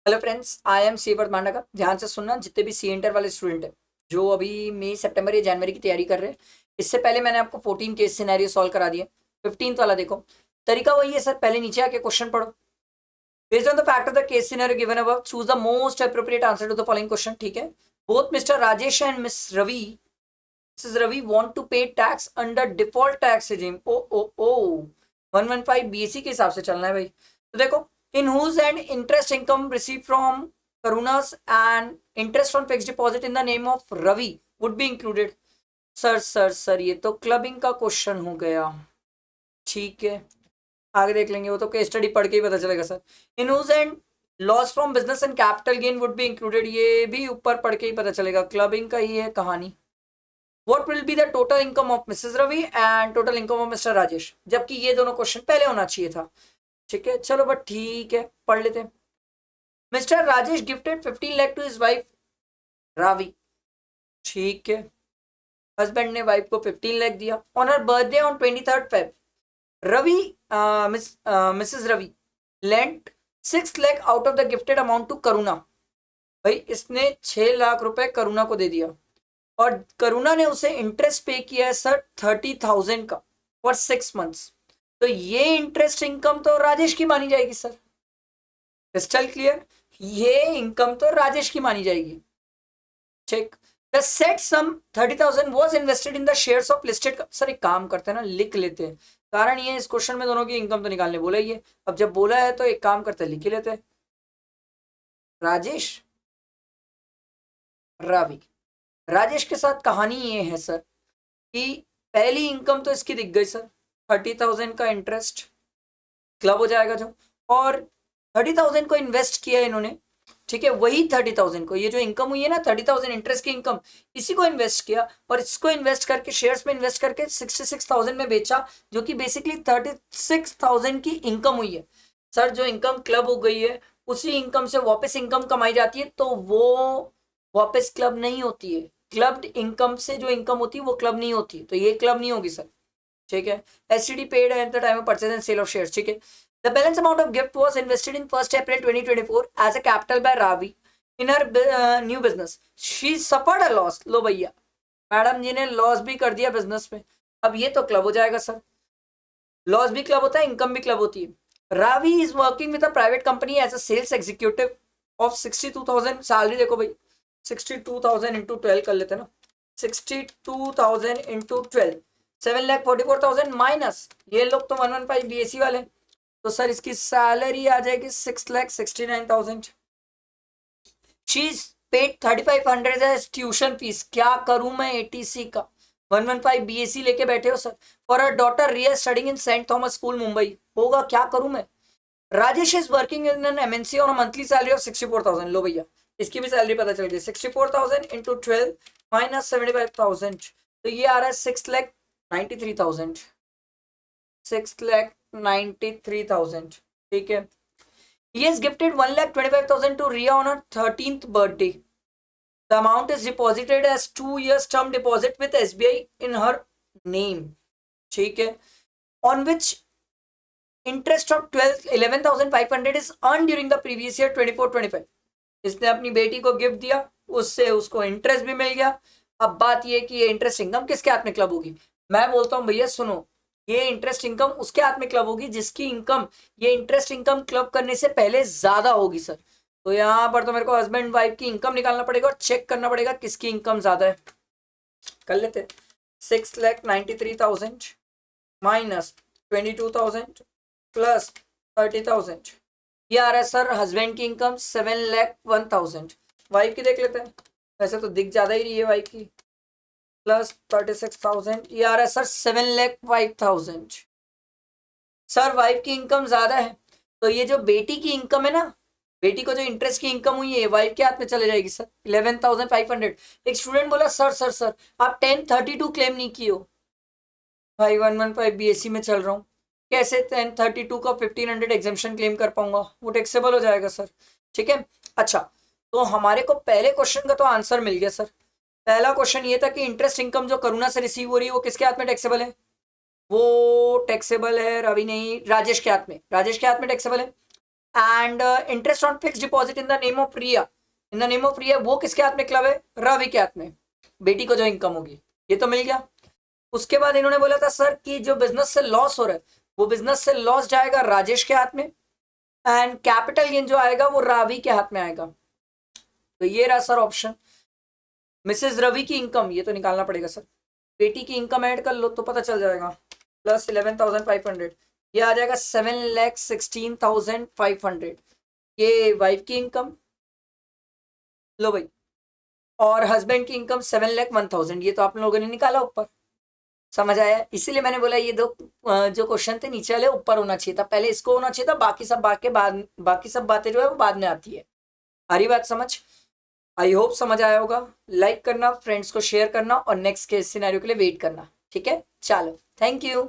Hello friends, I am C Vardhmana. ध्यान से सुनना, जितने भी सी इंटर वाले स्टूडेंट हैं जो अभी मई सितंबर या जनवरी की तैयारी कर रहे हैं, इससे पहले मैंने आपको 14 केस सिनेरियो सॉल्व करा दिए। 15th वाला देखो, तरीका वही है सर। पहले नीचे आके क्वेश्चन पढ़ो। Based on the fact of the case scenario given above, choose the most appropriate answer to the following question. ठीक है। Both mister Rajesh and missus Ravi want to pay tax under default tax regime. ओ ओ ओ 115 BSC के हिसाब से चलना है भाई। तो देखो, in whose end interest income received from Karuna's and interest on fixed deposit in the name of Ravi would be included। Sir ये तो क्लबिंग का क्वेश्चन हो गया। ठीक है, आगे देख लेंगे, वो तो केस स्टडी पढ़ के ही पता चलेगा sir. In whose end loss from business and capital gain would be included, ये भी ऊपर पढ़ के ही पता चलेगा, क्लबिंग का ही है कहानी। What will be the total income of Mrs. Ravi and total income of Mr. Rajesh, जबकि ये दोनों क्वेश्चन पहले होना चाहिए था। ठीक है, चलो बट ठीक है, पढ़ लेते हैं। Mister Rajesh gifted 15 lakh to his wife Ravi. ठीक है, हस्बैंड ने वाइफ को 15 लाख दिया on her birthday on 23rd Feb। Ravi missus Ravi lent 6 lakh out of the gifted amount to Karuna. भाई इसने 6 लाख रुपए करुणा को दे दिया और करुणा ने उसे इंटरेस्ट पे किया है सर 30,000 का फॉर 6 months। तो ये इंटरेस्ट इनकम तो राजेश की मानी जाएगी सर। क्रिस्टल क्लियर, ये इनकम तो राजेश की मानी जाएगी। Check the set sum 30,000 was invested in the shares of listed. Sir एक काम करते हैं ना, लिख लेते हैं, कारण ये इस क्वेश्चन में दोनों की इनकम तो निकालने बोला ही है। अब जब बोला है तो एक काम करते हैं, लिख ही लेते हैं। राजेश रावी, राजेश के साथ कहानी ये है सर कि पहली इनकम तो इसकी दिख गई सर, 30,000 का इंटरेस्ट क्लब हो जाएगा जो, और 30,000 को इन्वेस्ट किया है इन्होंने। ठीक है, वही 30,000 को, ये जो इनकम हुई है ना 30,000 इंटरेस्ट की इनकम, इसी को इन्वेस्ट किया और इसको इन्वेस्ट करके शेयर्स में इन्वेस्ट करके 66,000 में बेचा, जो कि बेसिकली 36,000 की इनकम हुई है। सर जो इनकम क्लब हो गई है उसी इनकम से वापस इनकम कमाई जाती है, तो वो वापस क्लब नहीं होती है। क्लब्ड इनकम से जो इनकम होती है वो क्लब नहीं होती, तो ये क्लब नहीं होगी सर। ठीक है, STD paid at the time of purchase and sale of shares. ठीक है, the balance amount of gift was invested in 1st April 2024 as a capital by Ravi in her new business। She suffered a loss। लो भैया, madam जी ने loss भी कर दिया business में। अब ये तो क्लब हो जाएगा सर, लॉस भी क्लब होता है, इनकम भी क्लब होती है। Ravi is working with a private company as a sales executive of 62,000 salary. देखो भाई 62,000 इंटू 12 कर लेते ना, 62,000 इंटू 12 7,44,000 माइनस ये लोग तो 115 बीएससी वाले, तो सर इसकी सैलरी आ जाएगी 6,69,000। She's paid 3,500 as tuition fees. क्या करूं मैं एटीसी का, 115 बीएससी लेके बैठे हो sir. For a daughter Riya studying in Saint Thomas school Mumbai. होगा, क्या करूं मैं। Rajesh is working in an MNC on monthly salary of 64,000। लो भैया, इसकी भी सैलरी पता चल गई, 64,000 इंटू 12 माइनस 75,000, तो ये आ रहा है 6,93,000। 6,93,000। ठीक है, he has gifted 1,25,000 to Ria on her 13th birthday। The amount is deposited as 2 years term deposit with SBI in her name। ठीक है, on which interest of 11,500 is earned during the previous year 24-25। इसने अपनी बेटी को gift दिया, उससे उसको interest भी मिल गया। अब बात ये कि ये इंटरेस्ट इनकम किसके हाथ में क्लब होगी। मैं बोलता हूं भैया सुनो, ये इंटरेस्ट इनकम उसके हाथ में क्लब होगी जिसकी इनकम ये इंटरेस्ट इनकम क्लब करने से पहले ज्यादा होगी सर। तो यहाँ पर तो मेरे को हस्बैंड वाइफ की इनकम निकालना पड़ेगा और चेक करना पड़ेगा किसकी इनकम ज्यादा है। कर लेते, 6,93,000 माइनस 22,000 प्लस 30,000, ये आ रहा है सर हस्बैंड की इनकम 7,01,000। वाइफ की देख लेते हैं, वैसे तो दिख ज्यादा ही रही है वाइफ की, प्लस 36,000, ये आ रहा है सर 7,05,000। सर वाइफ की इनकम ज्यादा है, तो ये जो बेटी की इनकम है ना, बेटी को जो इंटरेस्ट की इनकम हुई है वाइफ के हाथ में चले जाएगी सर 11,500। एक स्टूडेंट बोला सर आप 1032 क्लेम नहीं किए हो। भाई 115 बीएससी में चल रहा हूँ, कैसे 1032 का 1500 एग्जामेशन क्लेम कर पाऊंगा, वो टैक्सेबल हो जाएगा सर। ठीक है, अच्छा तो हमारे को पहले क्वेश्चन का तो आंसर मिल गया सर। पहला क्वेश्चन ये था कि इंटरेस्ट इनकम जो करुणा से रिसीव हो रही है वो किसके हाथ में टैक्सेबल है। वो टैक्सेबल है रवि नहीं, राजेश के हाथ में, राजेश के हाथ में टैक्सेबल है। And interest on fix deposit in the name of Riya, in the name of Riya, वो किसके हाथ में क्लब है? रवि के हाथ में, बेटी को जो इनकम होगी, ये तो मिल गया। उसके बाद इन्होंने बोला था सर कि जो बिजनेस से लॉस हो रहा है वो बिजनेस से लॉस जाएगा राजेश के हाथ में, एंड कैपिटल गेन जो आएगा वो रावी के हाथ में आएगा। तो ये रहा सर ऑप्शन। मिसेज रवि की इनकम ये तो निकालना पड़ेगा सर, बेटी की इनकम ऐड कर लो तो पता चल जाएगा, प्लस 11,500, ये आ जाएगा 7,16,500, ये वाइफ की इनकम लो भाई, और हस्बैंड की इनकम 7,01,000, ये तो आप लोगों ने निकाला ऊपर। समझ आया? इसीलिए मैंने बोला ये दो जो क्वेश्चन थे नीचे वाले ऊपर होना चाहिए था, पहले इसको होना चाहिए था, बाकी सब बातें जो है वो बाद में आती है। आ रही बात समझ? आई होप समझ आया होगा। लाइक करना, फ्रेंड्स को शेयर करना और नेक्स्ट केस सिनेरियो के लिए वेट करना। ठीक है, चलो, थैंक यू।